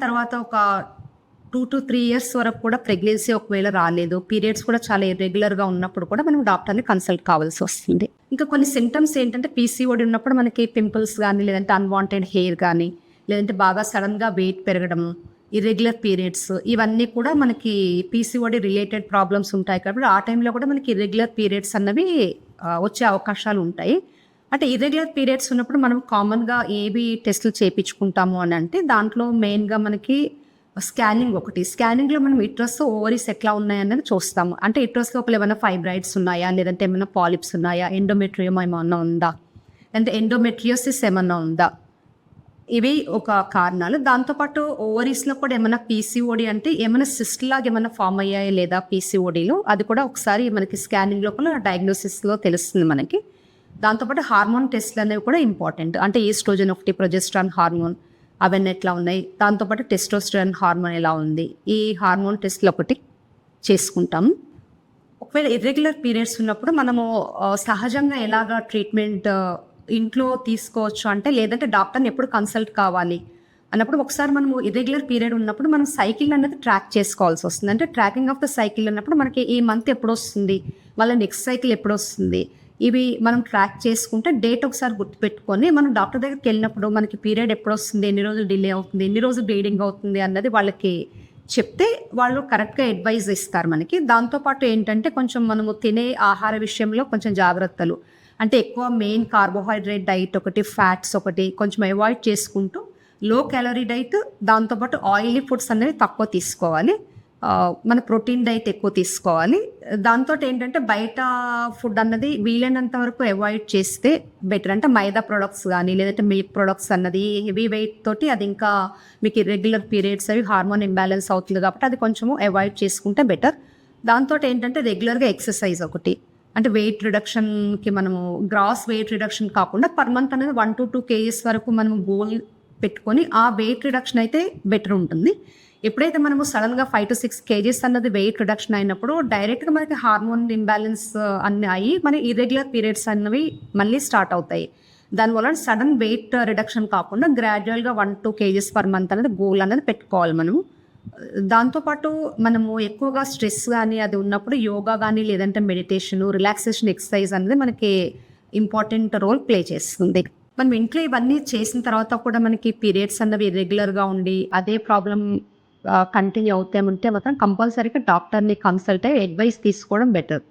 తర్వాత ఒక 2 to 3 years వరకు కూడా ప్రెగ్నెన్సీ ఒకవేళ రాలేదు, పీరియడ్స్ కూడా చాలా ఇర్రెగ్యులర్గా ఉన్నప్పుడు కూడా మనం డాక్టర్ని కన్సల్ట్ కావాల్సి వస్తుంది. ఇంకా కొన్ని సింటమ్స్ ఏంటంటే పీసీఓడి ఉన్నప్పుడు మనకి పింపుల్స్ కానీ, లేదంటే అన్వాంటెడ్ హెయిర్ కానీ, లేదంటే బాగా సడన్గా వెయిట్ పెరగడం, ఇర్రెగ్యులర్ పీరియడ్స్, ఇవన్నీ కూడా మనకి పీసీఓడి రిలేటెడ్ ప్రాబ్లమ్స్ ఉంటాయి. కాబట్టి ఆ టైంలో కూడా మనకి ఇర్రెగ్యులర్ పీరియడ్స్ అన్నవి వచ్చే అవకాశాలు ఉంటాయి. అంటే ఇర్రెగ్యులర్ పీరియడ్స్ ఉన్నప్పుడు మనం కామన్గా ఏవి టెస్టులు చేయించుకుంటాము అని అంటే, దాంట్లో మెయిన్గా మనకి స్కానింగ్ ఒకటి. స్కానింగ్లో మనం యుటరస్, ఓవరీస్ ఎట్లా ఉన్నాయన్నది చూస్తాము. అంటే యుటరస్ లోపల ఏమైనా ఫైబ్రాయిడ్స్ ఉన్నాయా, లేదంటే ఏమైనా పాలిప్స్ ఉన్నాయా, ఎండోమెట్రియం ఏమన్నా ఉందా, లేదంటే ఎండోమెట్రియోసిస్ ఏమన్నా ఉందా, ఇవి ఒక కారణాలు. దాంతోపాటు ఓవరీస్లో కూడా ఏమైనా పీసీఓడి అంటే ఏమైనా సిస్ట్ లాగా ఏమైనా ఫామ్ అయ్యాయా లేదా పీసీఓడిలో, అది కూడా ఒకసారి మనకి స్కానింగ్ లోపల డయాగ్నోసిస్లో తెలుస్తుంది మనకి. దాంతోపాటు హార్మోన్ టెస్ట్లు అనేవి కూడా ఇంపార్టెంట్. అంటే ఈస్ట్రోజన్ ఒకటి, ప్రొజెస్ట్రాన్ హార్మోన్ అవన్నీ ఎట్లా ఉన్నాయి, దాంతోపాటు టెస్టోస్టెరాన్ హార్మోన్ ఎలా ఉంది, ఈ హార్మోన్ టెస్ట్లు ఒకటి చేసుకుంటాము. ఒకవేళ ఇర్రెగ్యులర్ పీరియడ్స్ ఉన్నప్పుడు మనము సహజంగా ఎలాగా ట్రీట్మెంట్ ఇంట్లో తీసుకోవచ్చు అంటే, లేదంటే డాక్టర్ని ఎప్పుడు కన్సల్ట్ కావాలి అన్నప్పుడు, ఒకసారి మనము ఇర్రెగ్యులర్ పీరియడ్ ఉన్నప్పుడు మనం సైకిల్ అనేది ట్రాక్ చేసుకోవాల్సి వస్తుంది. అంటే ట్రాకింగ్ ఆఫ్ ద సైకిల్ అన్నప్పుడు మనకి ఈ మంత్ ఎప్పుడు వస్తుంది, మళ్ళీ నెక్స్ట్ సైకిల్ ఎప్పుడు వస్తుంది, ఇవి మనం ట్రాక్ చేసుకుంటే డేట్ ఒకసారి గుర్తుపెట్టుకొని మనం డాక్టర్ దగ్గరికి వెళ్ళినప్పుడు మనకి పీరియడ్ ఎప్పుడు వస్తుంది, ఎన్ని రోజులు డిలే అవుతుంది, ఎన్ని రోజులు బ్లీడింగ్ అవుతుంది అన్నది వాళ్ళకి చెప్తే వాళ్ళు కరెక్ట్గా అడ్వైజ్ ఇస్తారు మనకి. దాంతోపాటు ఏంటంటే కొంచెం మనము తినే ఆహార విషయంలో కొంచెం జాగ్రత్తలు, అంటే ఎక్కువ మెయిన్ కార్బోహైడ్రేట్ డైట్ ఒకటి, ఫ్యాట్స్ ఒకటి కొంచెం అవాయిడ్ చేసుకుంటూ లో క్యాలరీ డైట్, దాంతోపాటు ఆయిలీ ఫుడ్స్ అనేవి తక్కువ తీసుకోవాలి. మన ప్రోటీన్ డైట్ ఎక్కువ తీసుకోవాలి. దాంతో ఏంటంటే బయట ఫుడ్ అన్నది వీలైనంత వరకు అవాయిడ్ చేస్తే బెటర్. అంటే మైదా ప్రొడక్ట్స్ కానీ, లేదంటే మిల్క్ ప్రొడక్ట్స్ అన్నది హెవీ వెయిట్ తోటి అది ఇంకా మీకు ఇర్రెగ్యులర్ పీరియడ్స్ అవి హార్మోన్ ఇంబ్యాలెన్స్ అవుతుంది కాబట్టి అది కొంచెము అవాయిడ్ చేసుకుంటే బెటర్. దాంతో ఏంటంటే రెగ్యులర్గా ఎక్సర్సైజ్ ఒకటి, అంటే వెయిట్ రిడక్షన్కి మనము గ్రాస్ వెయిట్ రిడక్షన్ కాకుండా పర్ మంత్ అనేది 1 to 2 kgs వరకు మనము గోల్ పెట్టుకొని ఆ వెయిట్ రిడక్షన్ అయితే బెటర్ ఉంటుంది. ఎప్పుడైతే మనము సడన్గా 5 to 6 kgs అన్నది వెయిట్ రిడక్షన్ అయినప్పుడు డైరెక్ట్గా మనకి హార్మోన్ ఇంబ్యాలెన్స్ అన్నీ అయ్యి మన ఇర్రెగ్యులర్ పీరియడ్స్ అన్నవి మళ్ళీ స్టార్ట్ అవుతాయి. దానివల్ల సడన్ వెయిట్ రిడక్షన్ కాకుండా గ్రాడ్యువల్గా 1 to 2 kgs పర్ మంత్ అనేది గోల్ అనేది పెట్టుకోవాలి మనము. దాంతోపాటు మనము ఎక్కువగా స్ట్రెస్ కానీ అది ఉన్నప్పుడు యోగా కానీ, లేదంటే మెడిటేషన్, రిలాక్సేషన్ ఎక్సర్సైజ్ అనేది మనకి ఇంపార్టెంట్ రోల్ ప్లే చేస్తుంది. మనం ఇంట్లో ఇవన్నీ చేసిన తర్వాత కూడా మనకి పీరియడ్స్ అన్నవి ఇర్రెగ్యులర్గా ఉండి అదే ప్రాబ్లం కంటిన్యూ అవుతామంటే మాత్రం కంపల్సరీగా డాక్టర్ని కన్సల్ట్ అయ్యి అడ్వైస్ తీసుకోవడం బెటర్.